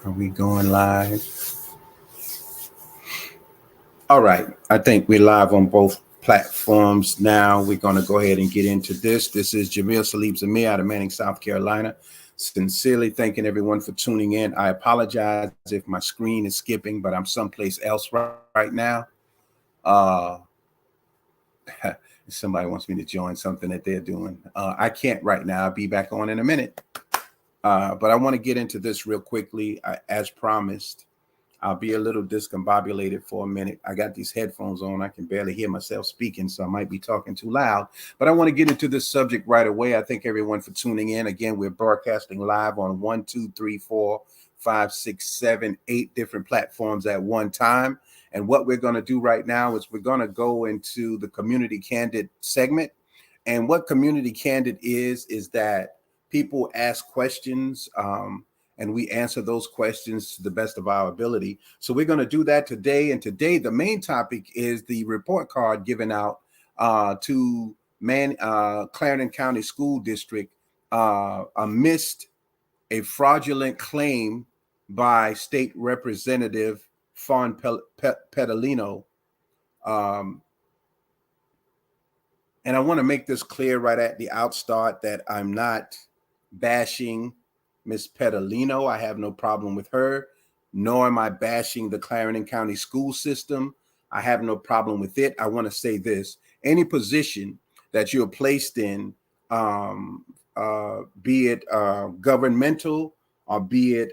Are we going live? All right. I think we're live on both platforms now. We're going to go ahead and get into this. This is Jamil Salib Zamir out of Manning, South Carolina. Sincerely thanking everyone for tuning in. I apologize if my screen is skipping, but I'm someplace else right now. Uh, Somebody wants me to join something that they're doing. I can't right now. I'll be back on in a minute. But I want to get into this real quickly, as promised. I'll be a little discombobulated for a minute. I got these headphones on. I can barely hear myself speaking, so I might be talking too loud. But I want to get into this subject right away. I thank everyone for tuning in. Again, we're broadcasting live on 1, 2, 3, 4, 5, 6, 7, 8 different platforms at one time. And what we're going to do right now is we're going to go into the Community Candid segment. And what Community Candid is that people ask questions, and we answer those questions to the best of our ability. So we're going to do that today. And today, the main topic is the report card given out to Clarendon County School District amidst a fraudulent claim by State Representative Fawn Pedalino. And I want to make this clear right at the outstart that I'm not bashing Miss Pedalino. I have no problem with her, nor am I bashing the Clarendon County school system. I have no problem with it. I want to say this: any position that you're placed in, be it governmental or be it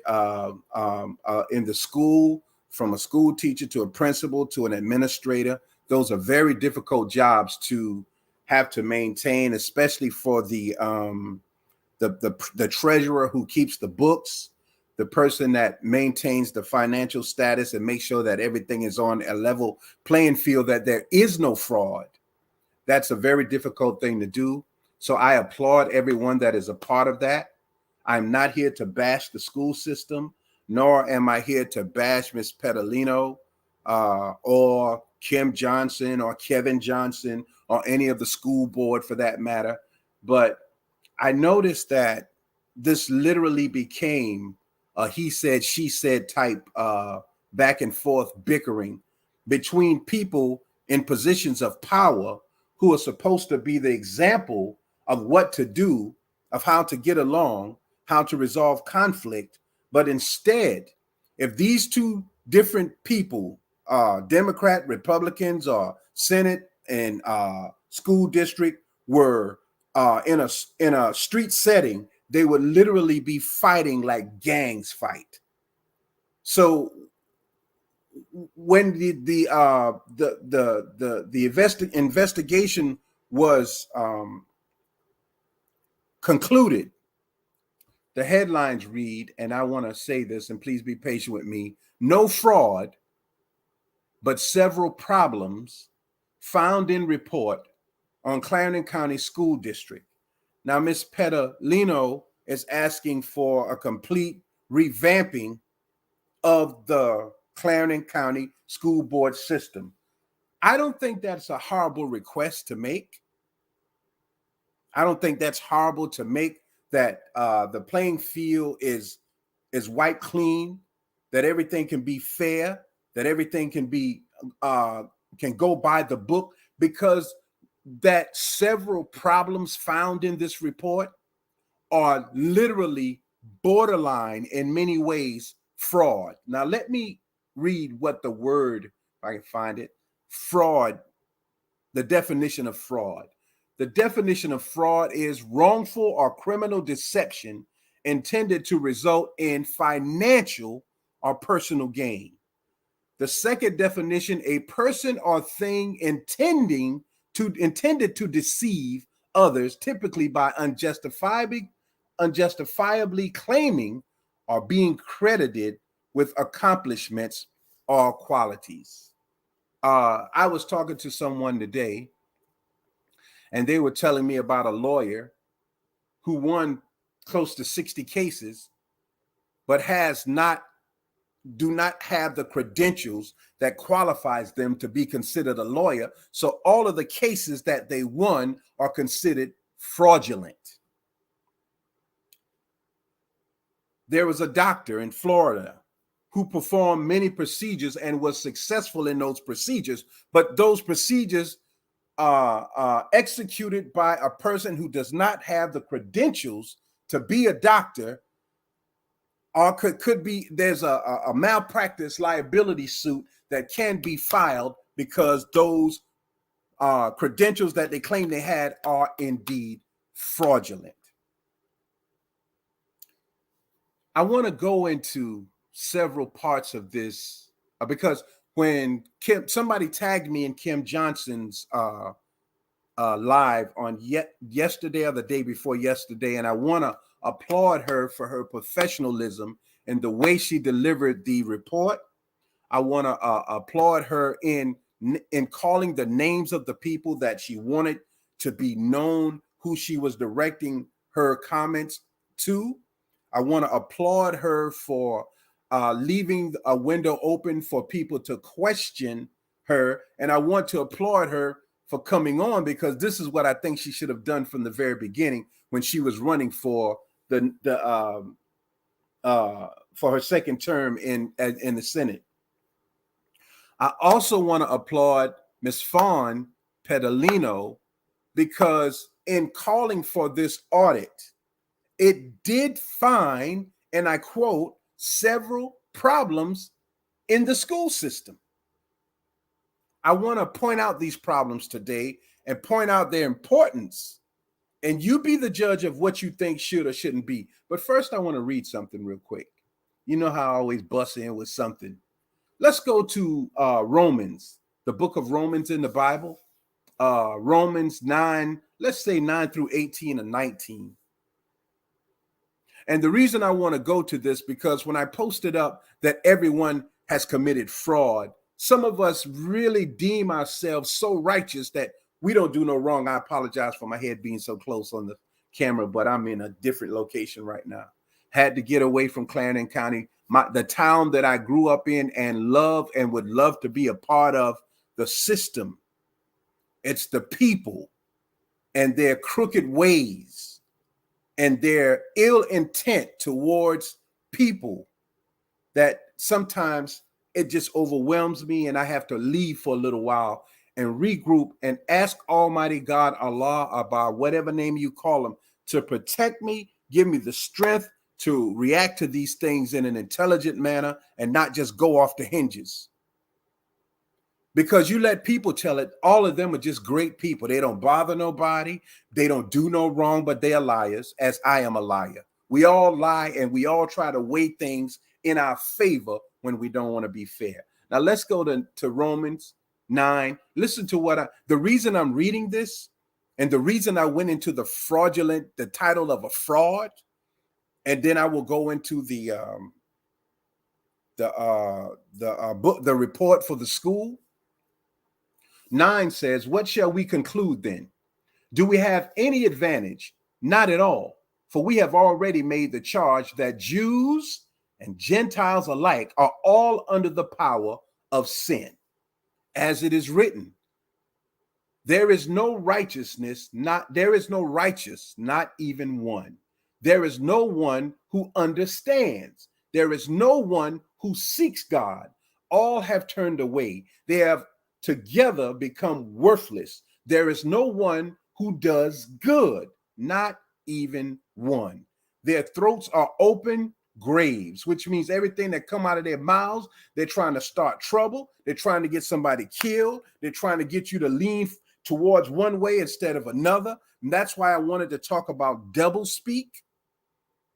in the school, from a school teacher to a principal to an administrator, those are very difficult jobs to have to maintain, especially for the treasurer who keeps the books, the person that maintains the financial status and makes sure that everything is on a level playing field, that there is no fraud. That's a very difficult thing to do. So I applaud everyone that is a part of that. I'm not here to bash the school system, nor am I here to bash Miss Pedalino or Kim Johnson or Kevin Johnson or any of the school board for that matter. But I noticed that this literally became a he said, she said type back and forth bickering between people in positions of power who are supposed to be the example of what to do, of how to get along, how to resolve conflict. But instead, if these two different people, Democrat, Republicans, or Senate and school district, were in a street setting, they would literally be fighting like gangs fight. So when the investigation was concluded, the headlines read, and I want to say this, and please be patient with me: no fraud, but several problems found in report on Clarendon County School District. Now, Ms. Pedalino is asking for a complete revamping of the Clarendon County School Board system. I don't think that's a horrible request to make. I don't think that's horrible to make, that the playing field is white clean, that everything can be fair, that everything can be can go by the book, because that several problems found in this report are literally borderline in many ways fraud. Now let me read what the word, if I can find it, fraud, the definition of fraud. The definition of fraud is wrongful or criminal deception intended to result in financial or personal gain. The second definition: a person or thing intended to deceive others, typically by unjustifiably claiming or being credited with accomplishments or qualities. I was talking to someone today, and they were telling me about a lawyer who won close to 60 cases, but do not have the credentials that qualifies them to be considered a lawyer. So all of the cases that they won are considered fraudulent. There was a doctor in Florida who performed many procedures and was successful in those procedures, but those procedures executed by a person who does not have the credentials to be a doctor, or could be, there's a malpractice liability suit that can be filed because those credentials that they claim they had are indeed fraudulent. I want to go into several parts of this because when somebody tagged me in Kim Johnson's live on yesterday or the day before yesterday, and I want to applaud her for her professionalism and the way she delivered the report. I want to applaud her in calling the names of the people that she wanted to be known, who she was directing her comments to. I want to applaud her for leaving a window open for people to question her. And I want to applaud her for coming on, because this is what I think she should have done from the very beginning when she was running for for her second term in the Senate. I also want to applaud Ms. Fawn Pedalino, because in calling for this audit, it did find, and I quote, several problems in the school system. I want to point out these problems today and point out their importance. And you be the judge of what you think should or shouldn't be. But first, I want to read something real quick. You know how I always bust in with something. Let's go to Romans, the book of Romans in the Bible. Romans 9, let's say 9 through 18 and 19. And the reason I want to go to this, because when I posted up that everyone has committed fraud, some of us really deem ourselves so righteous that we don't do no wrong. I apologize for my head being so close on the camera, but I'm in a different location right now. Had to get away from Clarendon County, the town that I grew up in and love and would love to be a part of. The system, it's the people and their crooked ways and their ill intent towards people that sometimes it just overwhelms me, and I have to leave for a little while and regroup and ask Almighty God, Allah, about whatever name you call him, to protect me, give me the strength to react to these things in an intelligent manner and not just go off the hinges. Because you let people tell it, all of them are just great people. They don't bother nobody. They don't do no wrong, but they are liars, as I am a liar. We all lie, and we all try to weigh things in our favor when we don't want to be fair. Now let's go to Romans 9. Listen to the reason I'm reading this, and the reason I went into the title of a fraud, and then I will go into the book, the report for the school. 9 says, what shall we conclude then? Do we have any advantage? Not at all. For we have already made the charge that Jews and Gentiles alike are all under the power of sin. As it is written, there is no righteous, not even one. There is no one who understands. There is no one who seeks God. All have turned away. They have together become worthless. There is no one who does good, not even one. Their throats are open graves, which means everything that come out of their mouths, they're trying to start trouble. They're trying to get somebody killed. They're trying to get you to lean towards one way instead of another. And that's why I wanted to talk about double speak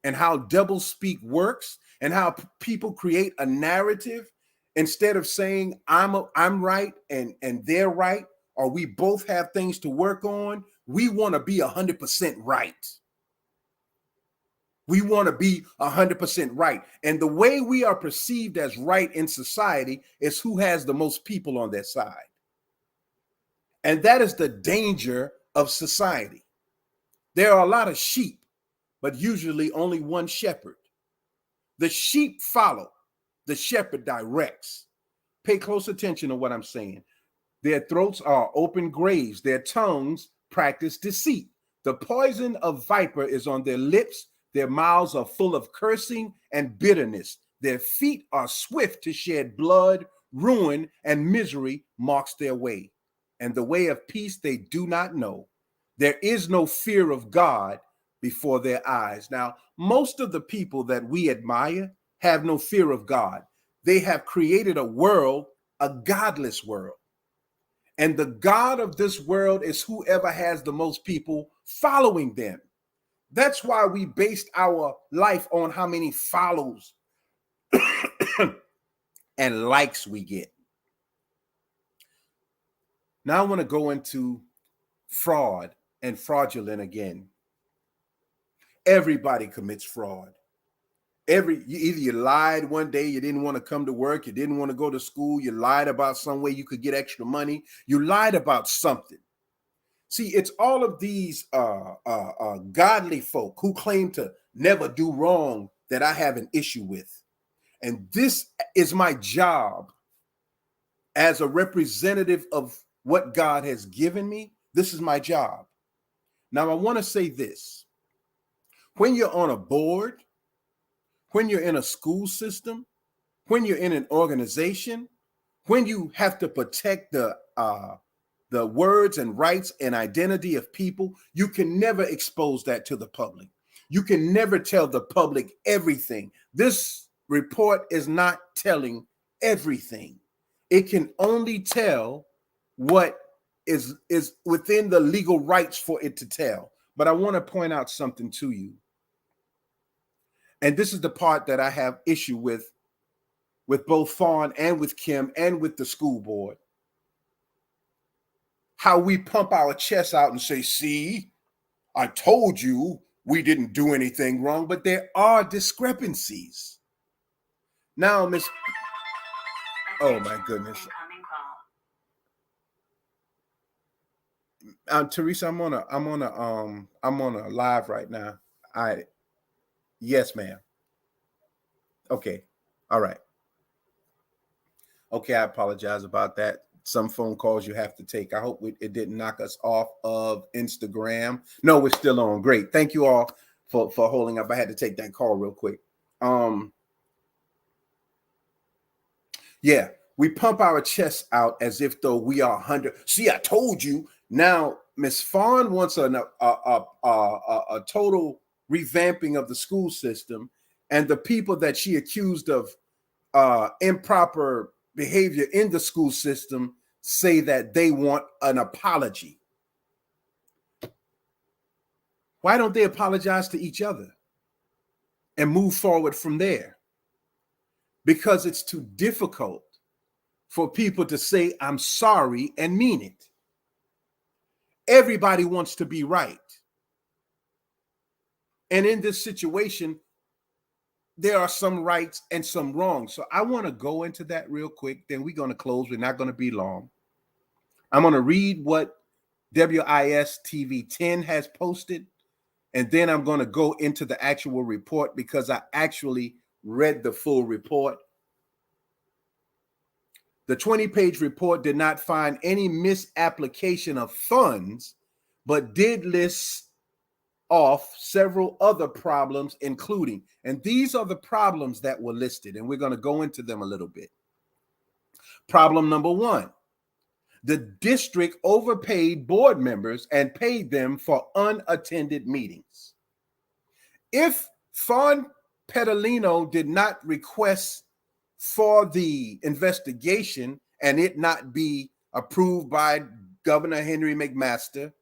and how double speak works and how people create a narrative. Instead of saying I'm right and they're right, or we both have things to work on, we want to be 100% right. We want to be 100% right. And the way we are perceived as right in society is who has the most people on their side. And that is the danger of society. There are a lot of sheep, but usually only one shepherd. The sheep follow. The shepherd directs. Pay close attention to what I'm saying. Their throats are open graves. Their tongues practice deceit. The poison of viper is on their lips. Their mouths are full of cursing and bitterness. Their feet are swift to shed blood. Ruin and misery marks their way, and the way of peace they do not know. There is no fear of God before their eyes. Now, most of the people that we admire have no fear of God. They have created a world, a godless world. And the God of this world is whoever has the most people following them. That's why we based our life on how many follows and likes we get. Now I want to go into fraud and fraudulent again. Everybody commits fraud. Either you lied one day, you didn't want to come to work, you didn't want to go to school, you lied about some way you could get extra money, you lied about something. See, it's all of these godly folk who claim to never do wrong that I have an issue with. And this is my job as a representative of what God has given me. This is my job. Now, I want to say this. When you're on a board, when you're in a school system, when you're in an organization, when you have to protect the words and rights and identity of people, you can never expose that to the public. You can never tell the public everything. This report is not telling everything. It can only tell what is within the legal rights for it to tell. But I want to point out something to you. And this is the part that I have issue with both Fawn and with Kim and with the school board. How we pump our chests out and say, see, I told you we didn't do anything wrong, but there are discrepancies. Now, Miss, oh my goodness. Teresa, I'm on a live right now. Yes, ma'am. Okay. All right. Okay, I apologize about that. Some phone calls you have to take. I hope it didn't knock us off of Instagram. No, we're still on. Great. Thank you all for holding up. I had to take that call real quick. Yeah, we pump our chests out as if though we are 100. See, I told you. Now, Miss Fawn wants a total revamping of the school system, and the people that she accused of improper behavior in the school system say that they want an apology. Why don't they apologize to each other and move forward from there? Because it's too difficult for people to say, I'm sorry, and mean it. Everybody wants to be right. And in this situation, there are some rights and some wrongs. So I want to go into that real quick. Then we're going to close. We're not going to be long. I'm going to read what WIS TV 10 has posted. And then I'm going to go into the actual report because I actually read the full report. The 20-page report did not find any misapplication of funds, but did list off several other problems, including, and these are the problems that were listed, and we're going to go into them a little bit. Problem number one, the district overpaid board members and paid them for unattended meetings. If Fawn Petalino did not request for the investigation and it not be approved by Governor Henry McMaster,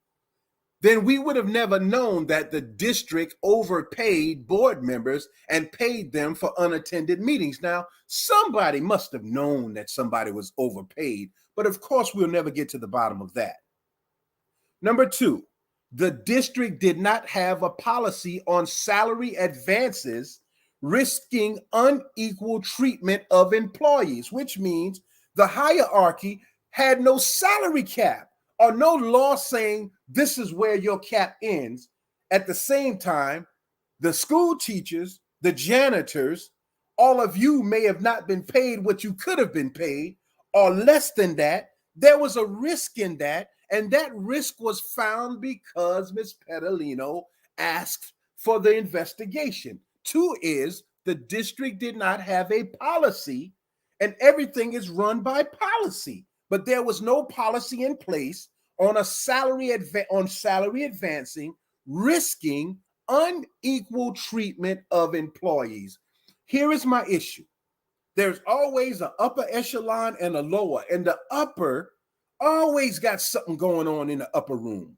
then we would have never known that the district overpaid board members and paid them for unattended meetings. Now, somebody must have known that somebody was overpaid, but of course, we'll never get to the bottom of that. Number two, the district did not have a policy on salary advances, risking unequal treatment of employees, which means the hierarchy had no salary cap or no law saying this is where your cap ends. At the same time, the school teachers, the janitors, all of you may have not been paid what you could have been paid or less than that. There was a risk in that, and that risk was found because Ms. Petalino asked for the investigation. 2 is the district did not have a policy, and everything is run by policy. But there was no policy in place on salary advancing, risking unequal treatment of employees. Here is my issue. There's always an upper echelon and a lower, and the upper always got something going on in the upper room.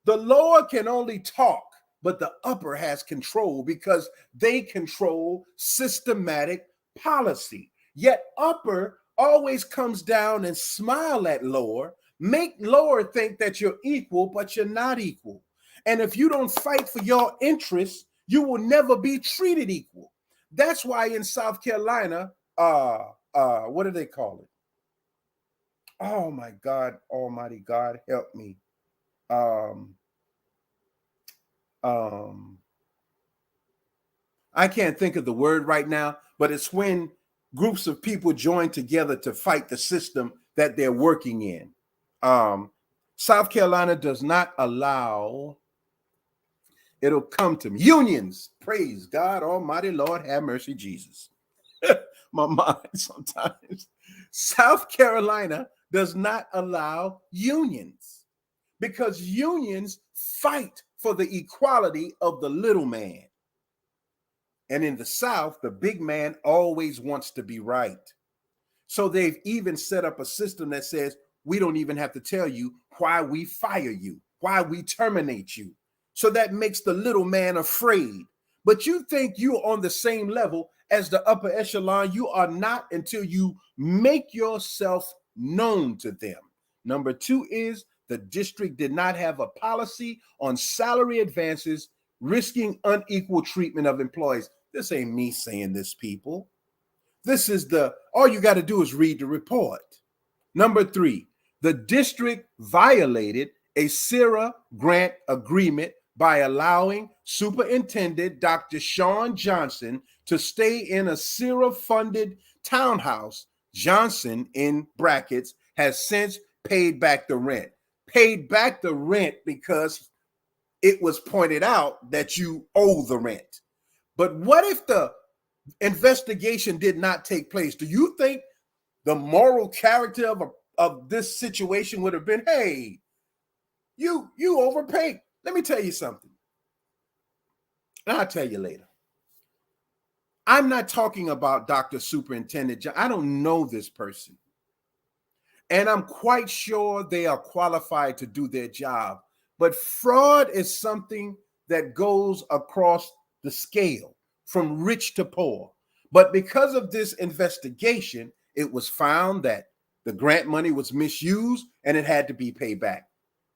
The lower can only talk, but the upper has control because they control systematic policy. Yet upper always comes down and smile at lower, make lower think that you're equal, but you're not equal. And if you don't fight for your interests, you will never be treated equal. That's why in South Carolina, what do they call it? Oh my God, Almighty God, help me. I can't think of the word right now, but it's when groups of people join together to fight the system that they're working in. South Carolina does not allow, it'll come to me, unions. Praise God, Almighty Lord, have mercy, Jesus. My mind sometimes. South Carolina does not allow unions because unions fight for the equality of the little man. And in the South, the big man always wants to be right. So they've even set up a system that says, we don't even have to tell you why we fire you, why we terminate you. So that makes the little man afraid. But you think you're on the same level as the upper echelon. You are not until you make yourself known to them. Number 2 is the district did not have a policy on salary advances, risking unequal treatment of employees. This ain't me saying this, people. This is all you got to do is read the report. Number 3, the district violated a CIRA grant agreement by allowing Superintendent Dr. Sean Johnson to stay in a CIRA-funded townhouse. Johnson, in brackets, has since paid back the rent. Paid back the rent because it was pointed out that you owe the rent. But what if the investigation did not take place? Do you think the moral character of this situation would have been, hey, you overpaid? Let me tell you something. And I'll tell you later. I'm not talking about Dr. Superintendent. I don't know this person. And I'm quite sure they are qualified to do their job. But fraud is something that goes across the scale from rich to poor. But because of this investigation, it was found that the grant money was misused and it had to be paid back.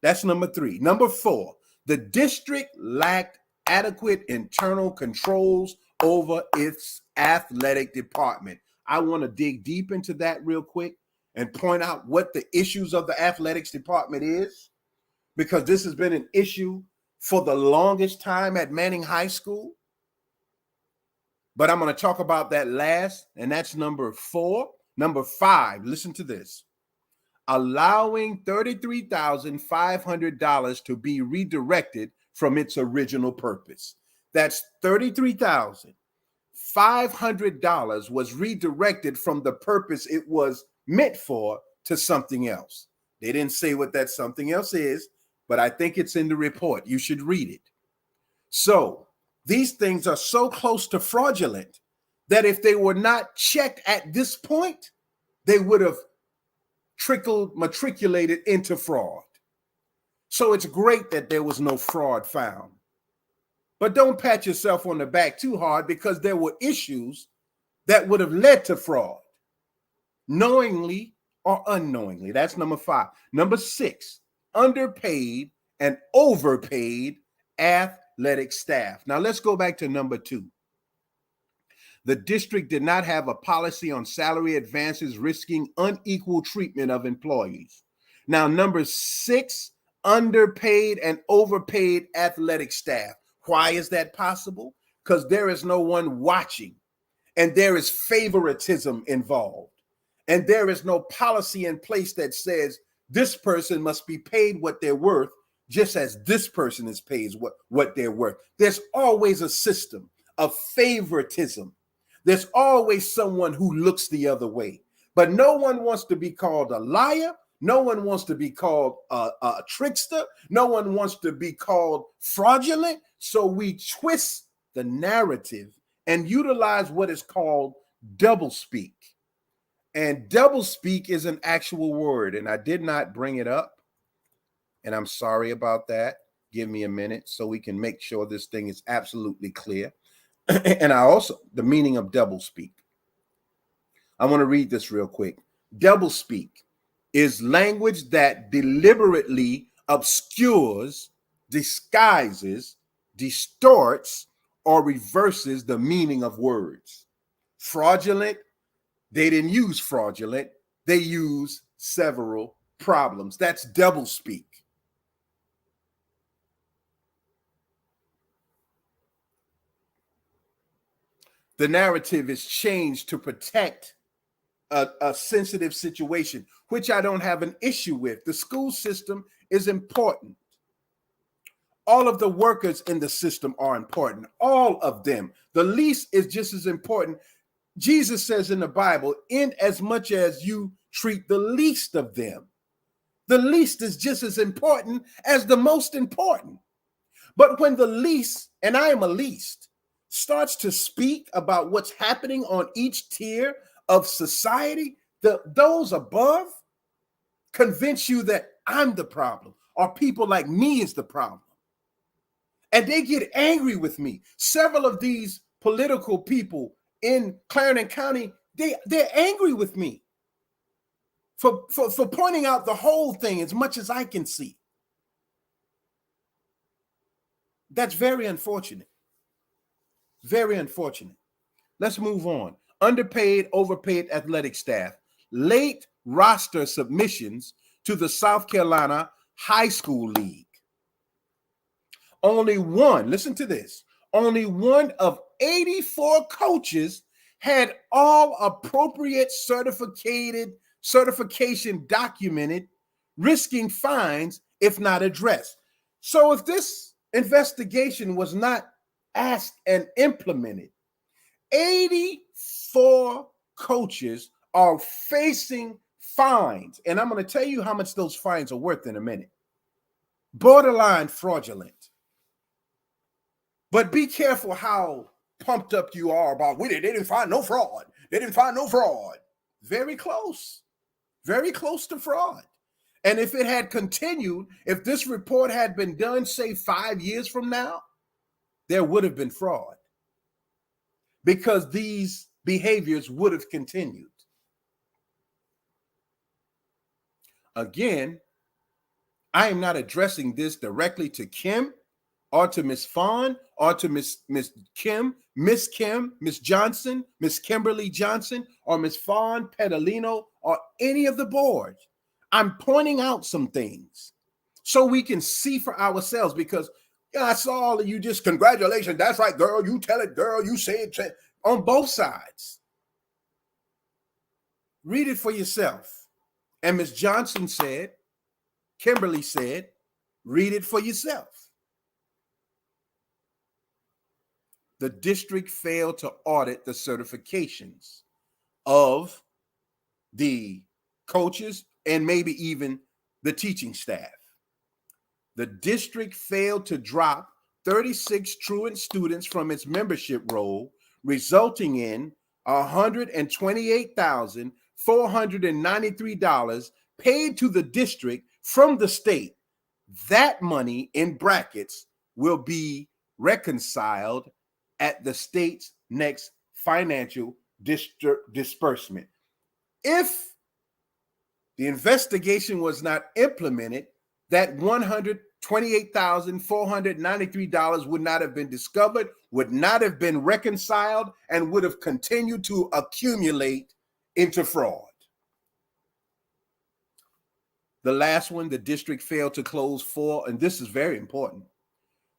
That's number 3. Number 4, the district lacked adequate internal controls over its athletic department. I want to dig deep into that real quick and point out what the issues of the athletics department is, because this has been an issue for the longest time at Manning High School. But I'm going to talk about that last, and that's number 4. Number 5, listen to this. Allowing $33,500 to be redirected from its original purpose. That's $33,500 was redirected from the purpose it was meant for to something else. They didn't say what that something else is, but I think it's in the report. You should read it. So these things are so close to fraudulent that if they were not checked at this point, they would have matriculated into fraud. So it's great that there was no fraud found. But don't pat yourself on the back too hard, because there were issues that would have led to fraud, knowingly or unknowingly. That's number 5. Number 6, underpaid and overpaid athletic staff. Now let's go back to number 2. The district did not have a policy on salary advances, risking unequal treatment of employees. Now, number 6, underpaid and overpaid athletic staff. Why is that possible? Because there is no one watching, and there is favoritism involved, and there is no policy in place that says this person must be paid what they're worth just as this person is paid what they're worth. There's always a system of favoritism. There's always someone who looks the other way. But no one wants to be called a liar. No one wants to be called a trickster. No one wants to be called fraudulent. So we twist the narrative and utilize what is called doublespeak. And doublespeak is an actual word, and I did not bring it up, and I'm sorry about that. Give me a minute so we can make sure this thing is absolutely clear. And the meaning of doublespeak. I want to read this real quick. Doublespeak is language that deliberately obscures, disguises, distorts, or reverses the meaning of words. Fraudulent, they didn't use fraudulent. They use several problems. That's doublespeak. The narrative is changed to protect a sensitive situation, which I don't have an issue with. The school system is important. All of the workers in the system are important. All of them. The least is just as important. Jesus says in the Bible, in as much as you treat the least of them, the least is just as important as the most important. But when the least, and I am a least, starts to speak about what's happening on each tier of society, those above convince you that I'm the problem, or people like me is the problem. And they get angry with me. Several of these political people in Clarendon County, they're angry with me for pointing out the whole thing as much as I can see. That's very unfortunate. Very unfortunate. Let's move on. Underpaid, overpaid athletic staff. Late roster submissions to the South Carolina High School League. Only one, listen to this, only one of 84 coaches had all appropriate certification documented, risking fines if not addressed. So if this investigation was not asked and implemented, 84 coaches are facing fines. And I'm going to tell you how much those fines are worth in a minute. Borderline fraudulent. But be careful how pumped up you are about, they didn't find no fraud. They didn't find no fraud. Very close to fraud. And if it had continued, if this report had been done, say 5 years from now, there would have been fraud because these behaviors would have continued. Again, I am not addressing this directly to Kim or to Miss Fawn or to Miss Kim, Miss Johnson, Miss Kimberly Johnson, or Miss Fawn Pedalino, or any of the board. I'm pointing out some things so we can see for ourselves, because I saw all of you just, congratulations, that's right, girl, you tell it, girl, you say it, on both sides. Read it for yourself. And Miss Johnson said, Kimberly said, read it for yourself. The district failed to audit the certifications of the coaches and maybe even the teaching staff. The district failed to drop 36 truant students from its membership roll, resulting in $128,493 paid to the district from the state. That money, in brackets, will be reconciled at the state's next financial disbursement. If the investigation was not implemented, that $128,493 would not have been discovered, would not have been reconciled, and would have continued to accumulate into fraud. The last one, the district failed to close 4, and this is very important.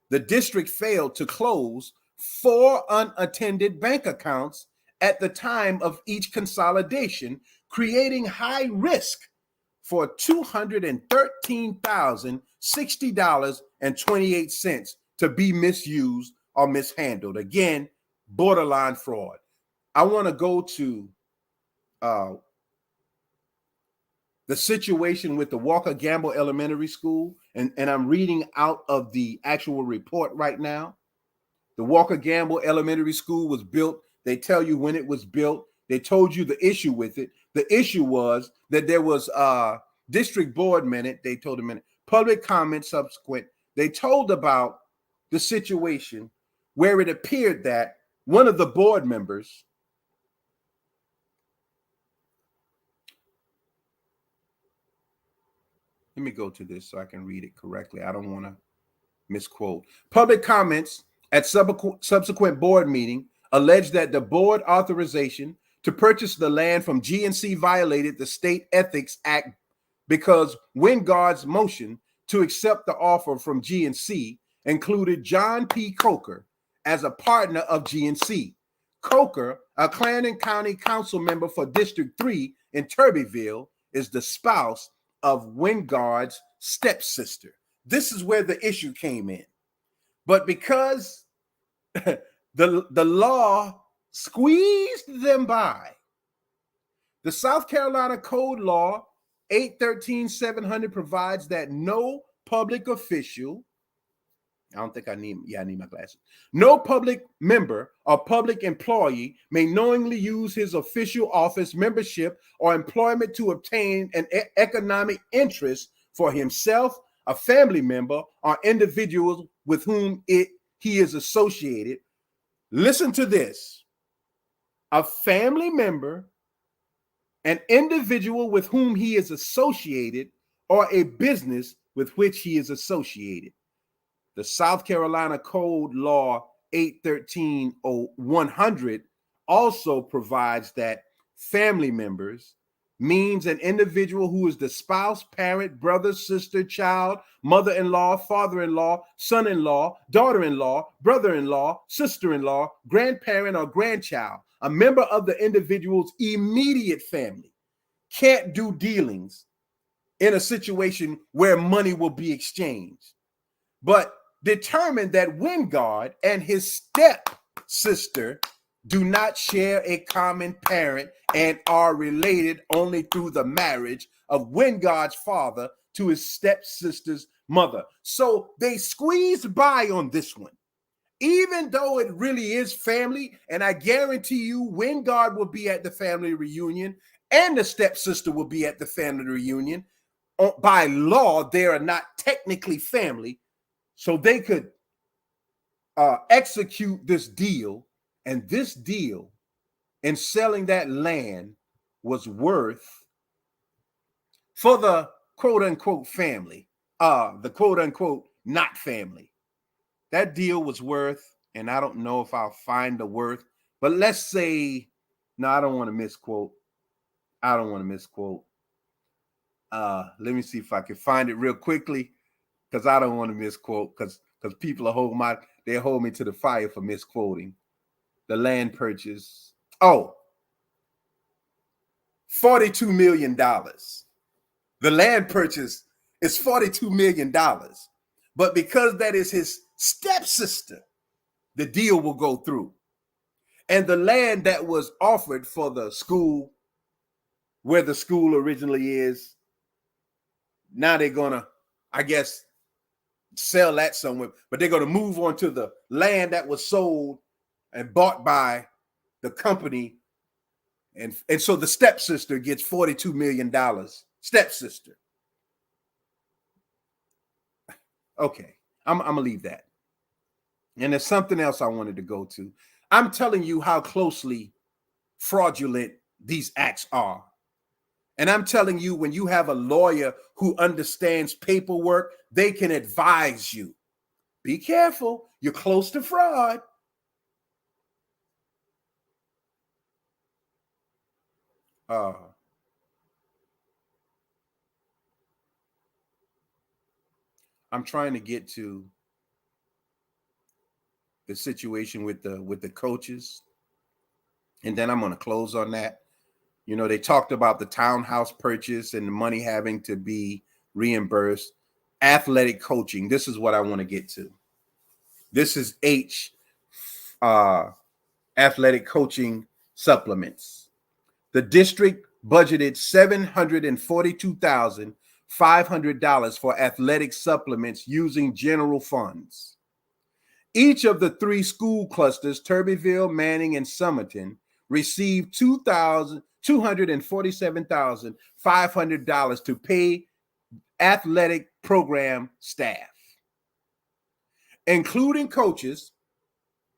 The district failed to close 4 unattended bank accounts at the time of each consolidation, creating high risk for $213,600 $60.28 to be misused or mishandled. Again, borderline fraud. I want to go to the situation with the Walker Gamble Elementary School, and I'm reading out of the actual report right now. The Walker Gamble Elementary School was built. They tell you when it was built. They told you the issue with it. The issue was that there was district board minute. They told them public comment subsequent. They told about the situation where it appeared that one of the board members, let me go to this so I can read it correctly. I don't want to misquote. Public comments at subsequent board meeting alleged that the board authorization to purchase the land from GNC violated the State Ethics Act because Wingard's motion to accept the offer from GNC included John P. Coker as a partner of GNC. Coker, a Clarendon County Council member for District 3 in Turbyville, is the spouse of Wingard's stepsister. This is where the issue came in. But because the law squeezed them by, the South Carolina Code Law 813-700 provides that no public official, I need my glasses. No public member or public employee may knowingly use his official office, membership, or employment to obtain an economic interest for himself, a family member, or individuals with whom he is associated. Listen to this. A family member, an individual with whom he is associated, or a business with which he is associated. The South Carolina Code Law 813-100 also provides that family members means an individual who is the spouse, parent, brother, sister, child, mother-in-law, father-in-law, son-in-law, daughter-in-law, brother-in-law, sister-in-law, grandparent, or grandchild, a member of the individual's immediate family, can't do dealings in a situation where money will be exchanged, but determined that Wingard and his stepsister do not share a common parent and are related only through the marriage of Wingard's father to his stepsister's mother. So they squeezed by on this one, even though it really is family. And I guarantee you Wingard will be at the family reunion and the stepsister will be at the family reunion. By law, they are not technically family. So they could execute this deal, and this deal in selling that land was worth, for the quote-unquote family, the quote-unquote not family, that deal was worth, and I don't know if I'll find the worth, but let's say, no, I don't want to misquote. Let me see if I can find it real quickly, because I don't want to misquote, because people hold me to the fire for misquoting. The land purchase, $42 million. The land purchase is $42 million. But because that is his stepsister, the deal will go through. And the land that was offered for the school, where the school originally is, now they're gonna, I guess, sell that somewhere, but they're going to move on to the land that was sold and bought by the company. And so the stepsister gets $42 million. Stepsister. Okay, I'm going to leave that. And there's something else I wanted to go to. I'm telling you how closely fraudulent these acts are. And I'm telling you, when you have a lawyer who understands paperwork, they can advise you. Be careful. You're close to fraud. I'm trying to get to the situation with the coaches, and then I'm going to close on that. You know, they talked about the townhouse purchase and the money having to be reimbursed. athletic coaching. This is what I want to get to. This is athletic coaching supplements. The district budgeted $742,500 for athletic supplements using general funds. Each of the three school clusters, Turbyville, Manning, and Somerton, received $247,500 to pay athletic program staff, including coaches,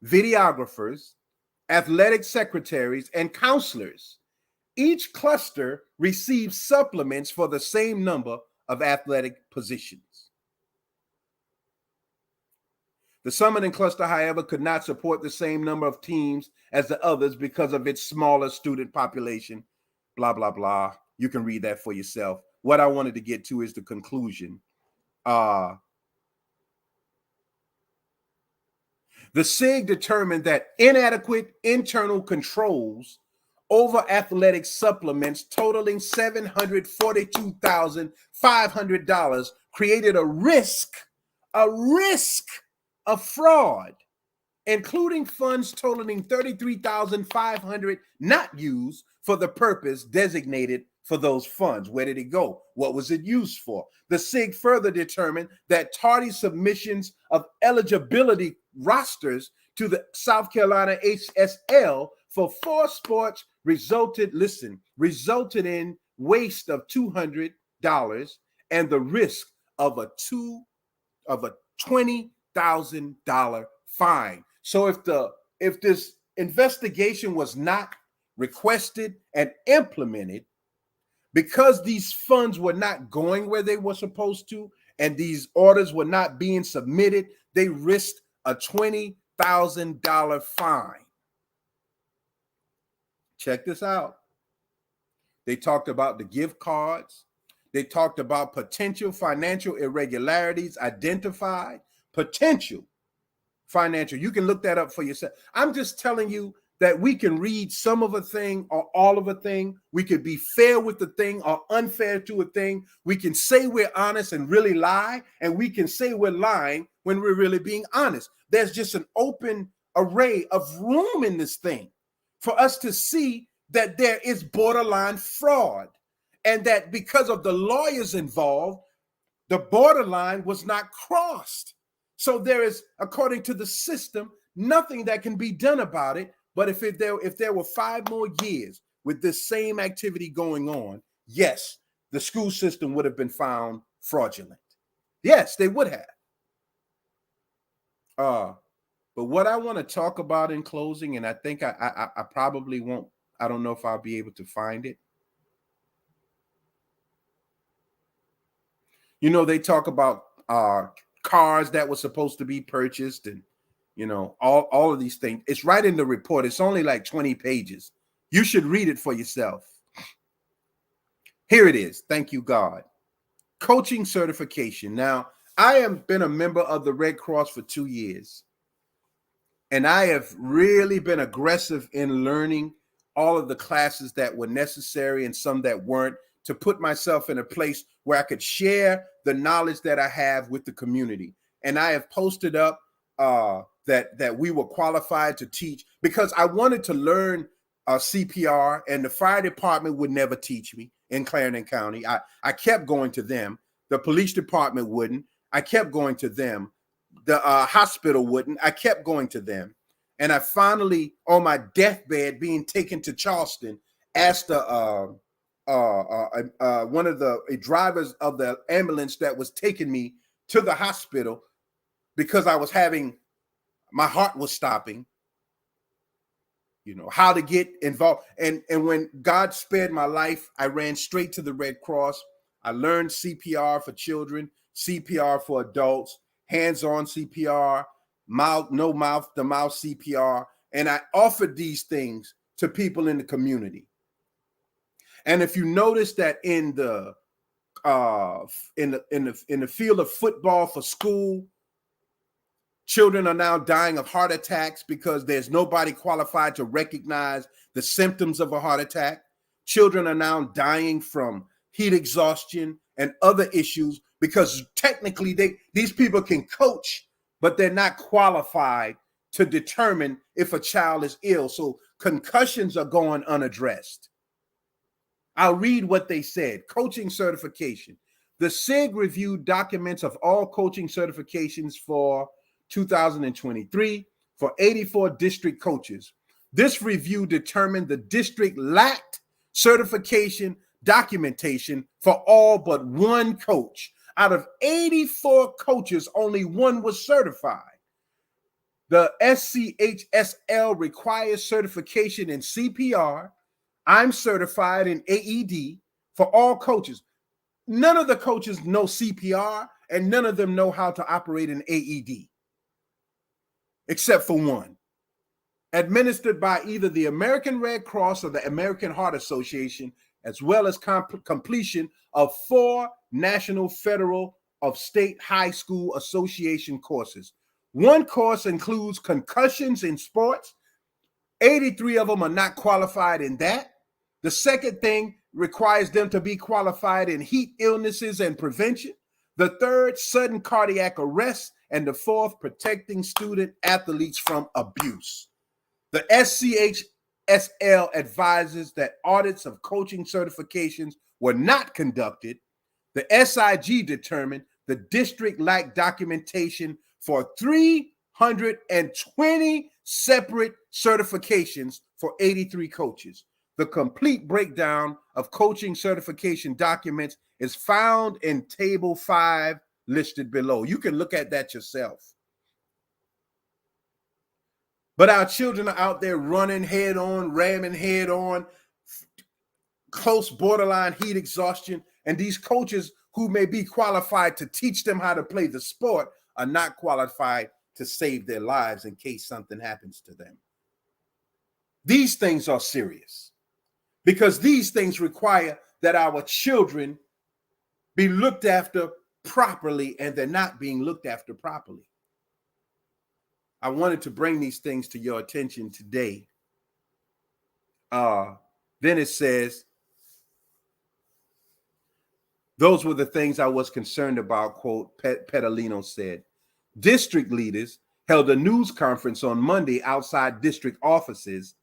videographers, athletic secretaries, and counselors. Each cluster received supplements for the same number of athletic positions. The Somerton cluster, however, could not support the same number of teams as the others because of its smaller student population, blah, blah, blah. You can read that for yourself. What I wanted to get to is the conclusion. The SIG determined that inadequate internal controls over athletic supplements totaling $742,500 created a risk of fraud, including funds totaling $33,500 not used for the purpose designated for those funds. Where did it go? What was it used for? The SIG further determined that tardy submissions of eligibility rosters to the South Carolina HSL for 4 sports resulted in waste of $200 and the risk of a $20,000 fine. So if this investigation was not requested and implemented, because these funds were not going where they were supposed to, and these orders were not being submitted, they risked a $20,000 fine. Check this out. They talked about the gift cards. They talked about potential financial irregularities identified. Potential financial. You can look that up for yourself. I'm just telling you that we can read some of a thing or all of a thing. We could be fair with the thing or unfair to a thing. We can say we're honest and really lie, and we can say we're lying when we're really being honest. There's just an open array of room in this thing for us to see that there is borderline fraud, and that because of the lawyers involved, the borderline was not crossed. So there is, according to the system, nothing that can be done about it. But if there were 5 more years with this same activity going on, yes, the school system would have been found fraudulent. Yes, they would have. But what I want to talk about in closing, and I think I probably won't, I don't know if I'll be able to find it. You know, they talk about cars that were supposed to be purchased, and you know, all of these things. It's right in the report. It's only like 20 pages. You should read it for yourself. Here it is. Thank you, God. Coaching certification. Now, I have been a member of the Red Cross for 2 years, and I have really been aggressive in learning all of the classes that were necessary and some that weren't, to put myself in a place where I could share the knowledge that I have with the community. And I have posted up that we were qualified to teach, because I wanted to learn CPR, and the fire department would never teach me in Clarendon County. I kept going to them. The police department wouldn't. I kept going to them. The hospital wouldn't. I kept going to them. And I finally, on my deathbed, being taken to Charleston, asked one of the drivers of the ambulance that was taking me to the hospital, because I was my heart was stopping, you know, how to get involved. And when God spared my life, I ran straight to the Red Cross. I learned CPR for children, CPR for adults, hands-on CPR, no mouth to mouth CPR. And I offered these things to people in the community. And if you notice that in the field of football for school, children are now dying of heart attacks because there's nobody qualified to recognize the symptoms of a heart attack. Children are now dying from heat exhaustion and other issues because technically these people can coach, but they're not qualified to determine if a child is ill. So concussions are going unaddressed. I'll read what they said. Coaching certification. The SIG reviewed documents of all coaching certifications for 2023 for 84 district coaches. This review determined the district lacked certification documentation for all but one coach. Out of 84 coaches, only one was certified. The SCHSL requires certification in CPR. I'm certified in AED for all coaches. None of the coaches know CPR, and none of them know how to operate an AED, except for one. Administered by either the American Red Cross or the American Heart Association, as well as completion of 4 National Federal of State High School Association courses. One course includes concussions in sports. 83 of them are not qualified in that. The second thing requires them to be qualified in heat illnesses and prevention. The third, sudden cardiac arrest. And the fourth, protecting student athletes from abuse. The SCHSL advises that audits of coaching certifications were not conducted. The SIG determined the district lacked documentation for 320 separate certifications for 83 coaches. The complete breakdown of coaching certification documents is found in Table 5 listed below. You can look at that yourself. But our children are out there running head on, ramming head on, close borderline heat exhaustion. And these coaches who may be qualified to teach them how to play the sport are not qualified to save their lives in case something happens to them. These things are serious because these things require that our children be looked after properly, and they're not being looked after properly. I wanted to bring these things to your attention today. Then it says, those were the things I was concerned about, quote, Petalino said. District leaders held a news conference on Monday outside district offices,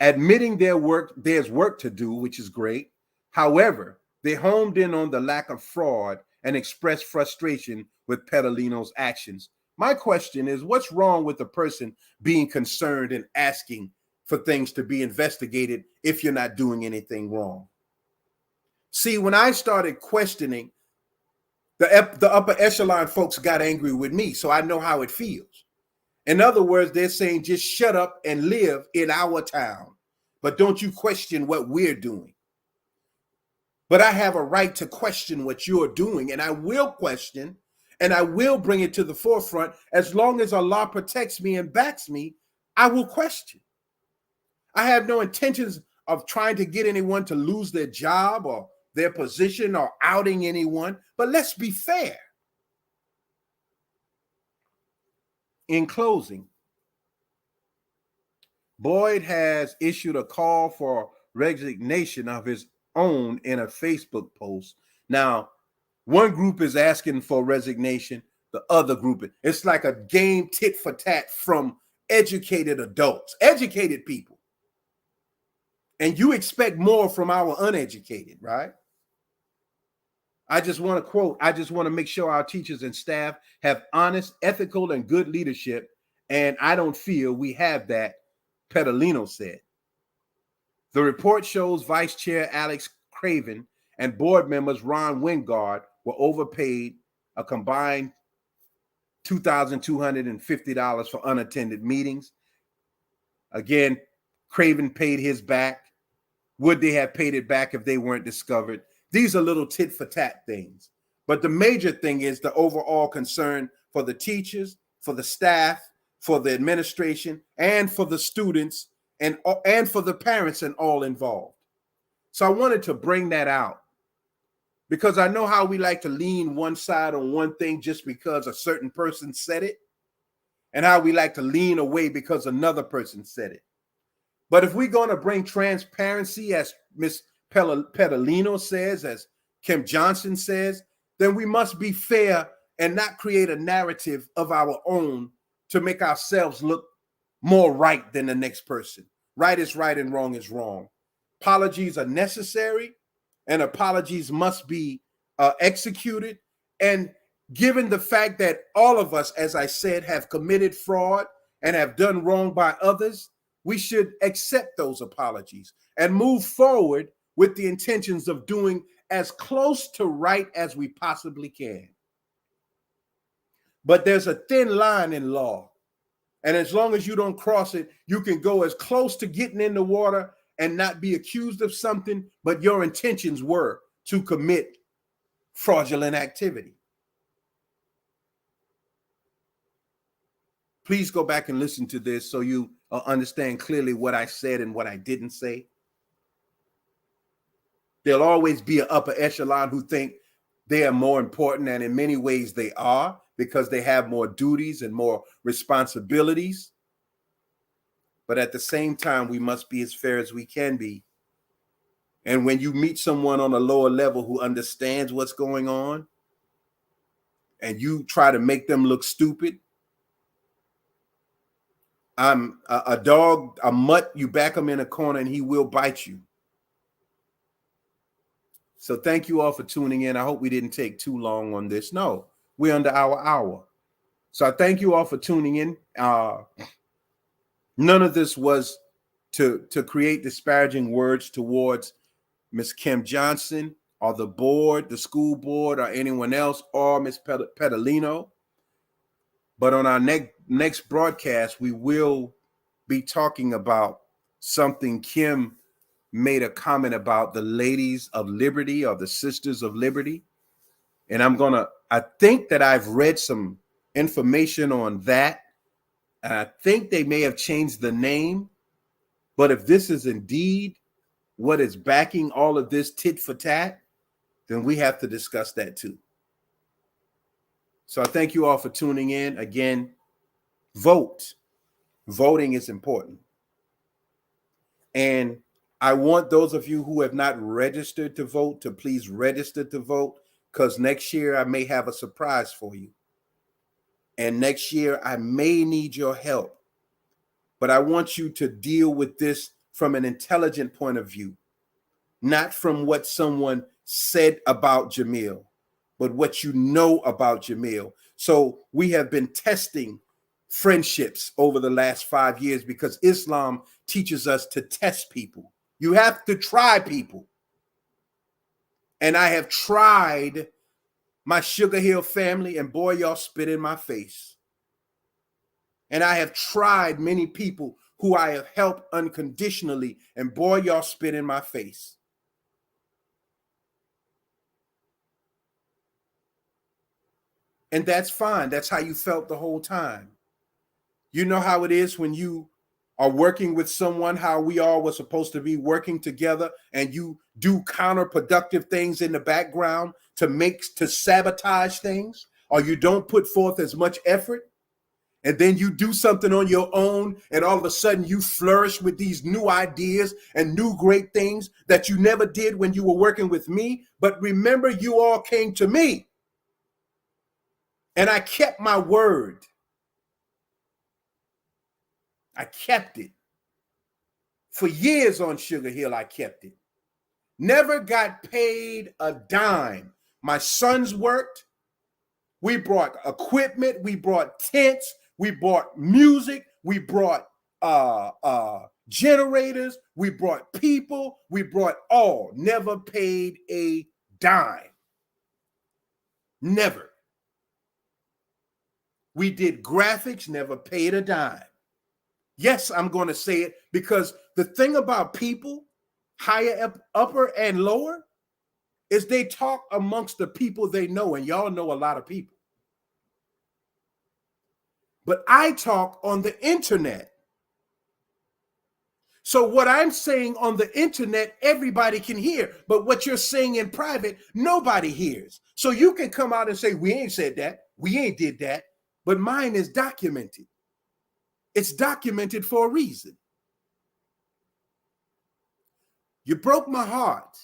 admitting there's work to do, which is great. However, they homed in on the lack of fraud and expressed frustration with Petalino's actions. My question is, what's wrong with the person being concerned and asking for things to be investigated if you're not doing anything wrong? See, when I started questioning, the upper echelon folks got angry with me, so I know how it feels. In other words, they're saying, just shut up and live in our town, but don't you question what we're doing. But I have a right to question what you're doing, and I will question, and I will bring it to the forefront. As long as Allah protects me and backs me, I will question. I have no intentions of trying to get anyone to lose their job or their position or outing anyone, but let's be fair. In closing, Boyd has issued a call for resignation of his own in a Facebook post. Now, one group is asking for resignation, the other group, it's like a game tit for tat from educated adults, educated people. And you expect more from our uneducated, right? I just want to quote, I just want to make sure our teachers and staff have honest, ethical, and good leadership. And I don't feel we have that, Petalino said. The report shows Vice Chair Alex Craven and board members Ron Wingard were overpaid a combined $2,250 for unattended meetings. Again, Craven paid his back. Would they have paid it back if they weren't discovered? These are little tit for tat things. But the major thing is the overall concern for the teachers, for the staff, for the administration, and for the students, and for the parents and all involved. So I wanted to bring that out because I know how we like to lean one side on one thing just because a certain person said it, and how we like to lean away because another person said it. But if we're going to bring transparency, as Ms. Petalino says, as Kim Johnson says, then we must be fair and not create a narrative of our own to make ourselves look more right than the next person. Right is right and wrong is wrong. Apologies are necessary, and apologies must be executed. And given the fact that all of us, as I said, have committed fraud and have done wrong by others, we should accept those apologies and move forward with the intentions of doing as close to right as we possibly can. But there's a thin line in law. And as long as you don't cross it, you can go as close to getting in the water and not be accused of something, but your intentions were to commit fraudulent activity. Please go back and listen to this so you understand clearly what I said and what I didn't say. There'll always be an upper echelon who think they are more important, and in many ways they are, because they have more duties and more responsibilities. But at the same time, we must be as fair as we can be. And when you meet someone on a lower level who understands what's going on, and you try to make them look stupid, I'm a dog, a mutt, you back him in a corner and he will bite you. So thank you all for tuning in. I hope we didn't take too long on this. No, we're under our hour. So I thank you all for tuning in. None of this was to create disparaging words towards Miss Kim Johnson or the board, the school board, or anyone else, or Miss Pedalino. But on our next broadcast, we will be talking about something Kim made a comment about, the Ladies of Liberty or the Sisters of Liberty. And I think that I've read some information on that. And I think they may have changed the name. But if this is indeed what is backing all of this tit for tat, then we have to discuss that too. So I thank you all for tuning in. Again, vote. Voting is important. And I want those of you who have not registered to vote to please register to vote, because next year I may have a surprise for you. And next year I may need your help. But I want you to deal with this from an intelligent point of view, not from what someone said about Jamil, but what you know about Jamil. So we have been testing friendships over the last 5 years because Islam teaches us to test people. You have to try people. And I have tried my Sugar Hill family, and boy, y'all spit in my face. And I have tried many people who I have helped unconditionally, and boy, y'all spit in my face. And that's fine. That's how you felt the whole time. You know how it is when you are working with someone, how we all were supposed to be working together, and you do counterproductive things in the background to sabotage things, or you don't put forth as much effort, and then you do something on your own, and all of a sudden you flourish with these new ideas and new great things that you never did when you were working with me. But remember, you all came to me, and I kept my word. I kept it. For years on Sugar Hill, I kept it. Never got paid a dime. My sons worked. We brought equipment. We brought tents. We brought music. We brought generators. We brought people. We brought all. Never paid a dime. Never. We did graphics. Never paid a dime. Yes, I'm going to say it, because the thing about people, higher, upper, and lower, is they talk amongst the people they know, and y'all know a lot of people. But I talk on the internet. So what I'm saying on the internet, everybody can hear. But what you're saying in private, nobody hears. So you can come out and say, we ain't said that. We ain't did that. But mine is documented. It's documented for a reason. You broke my heart,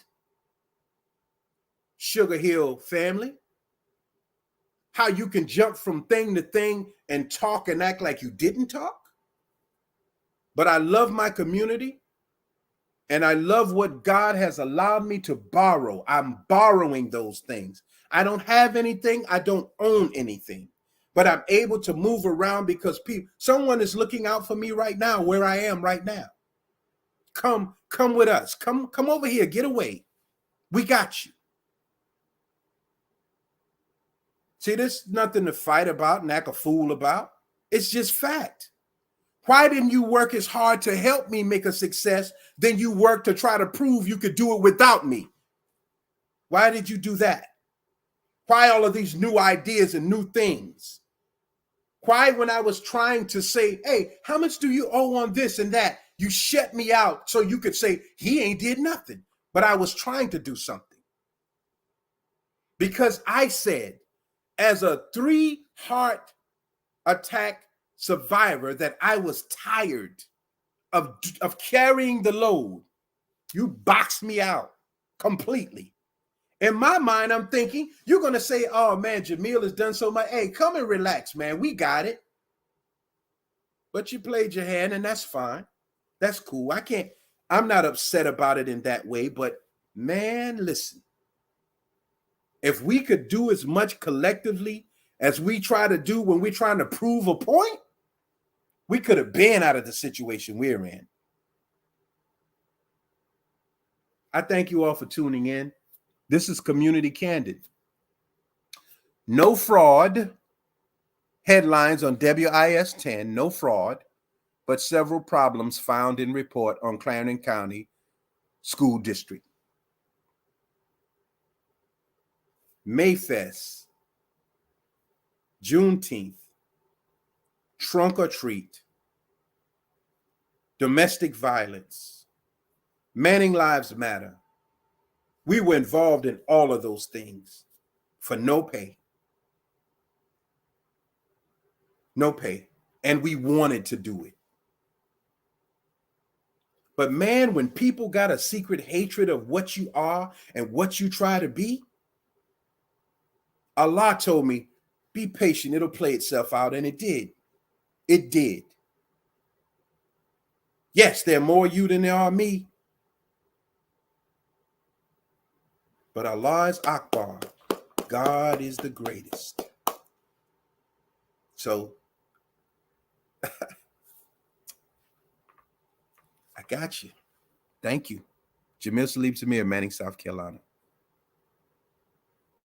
Sugar Hill family. how you can jump from thing to thing and talk and act like you didn't talk. But I love my community, and I love what God has allowed me to borrow. I'm borrowing those things. I don't have anything. I don't own anything, but I'm able to move around because someone is looking out for me right now, where I am right now. Come with us. Come over here. Get away. We got you. See, there's nothing to fight about and act a fool about. It's just fact. Why didn't you work as hard to help me make a success than you work to try to prove you could do it without me? Why did you do that? Why all of these new ideas and new things? Why, when I was trying to say, hey, how much do you owe on this and that, you shut me out so you could say, he ain't did nothing. But I was trying to do something. Because I said, as a 3-heart attack survivor, that I was tired of carrying the load. You boxed me out completely. In my mind, I'm thinking, you're going to say, oh man, Jamil has done so much. Hey, come and relax, man. We got it. But you played your hand, and that's fine. That's cool. I'm not upset about it in that way. But man, listen, if we could do as much collectively as we try to do when we're trying to prove a point, we could have been out of the situation we're in. I thank you all for tuning in. This is Community Candid. No fraud. Headlines on WIS 10, no fraud, but several problems found in report on Clarendon County School District. Mayfest, Juneteenth, trunk or treat, domestic violence, Manning Lives Matter. We were involved in all of those things for no pay. No pay. And we wanted to do it. But man, when people got a secret hatred of what you are and what you try to be, Allah told me, be patient, it'll play itself out. And it did. It did. Yes, there are more you than there are me. But Allah is Akbar. God is the greatest. So, I got you. Thank you. Jamil Salib Tamir, Manning, South Carolina.